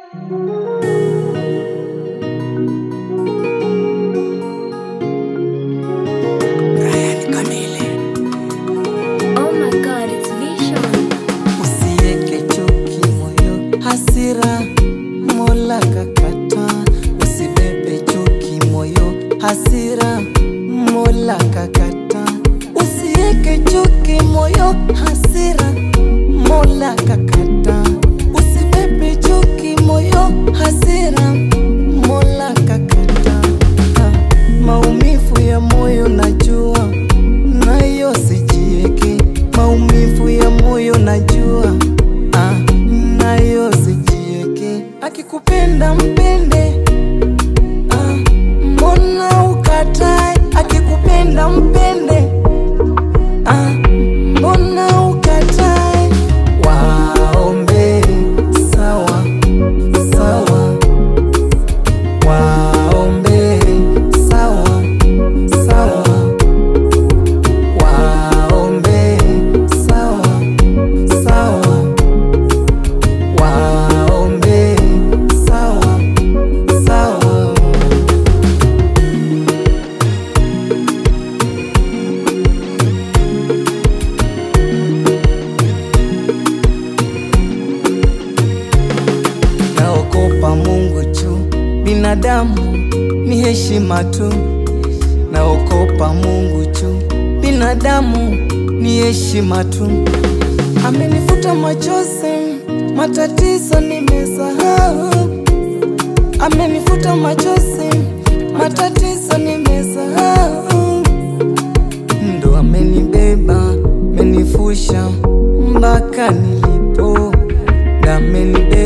Oh my God, it's Vision. Usieke chuki moyo, hasira Mola kakata. Usibebe chuki moyo, hasira Mola kakata. Usieke chuki moyo, hasira Mola kakata. Usibebe chuki moyo, hasira Mola kakata. Maumivu ya moyo najua, nayo sijieke. Maumivu ya moyo najua, nayo sijieke. Akikupenda mpende, mbona ukatae? Akikupenda mpende, mbona ukatae? Waombe sawa sawa, waombe sawa sawa, waombe sawa sawa, waombe sawa sawa. Naogopa Mungu tu, binadamu ni heshima tu. Naogopa Mungu tu, binadamu ni heshima tu. Amenifuta machozi, matatizo nimesahau. Amenifuta machozi, matatizo nimesahau. Ndo amenibeba, amenifusha mpaka nilipo. Ndo amenibeba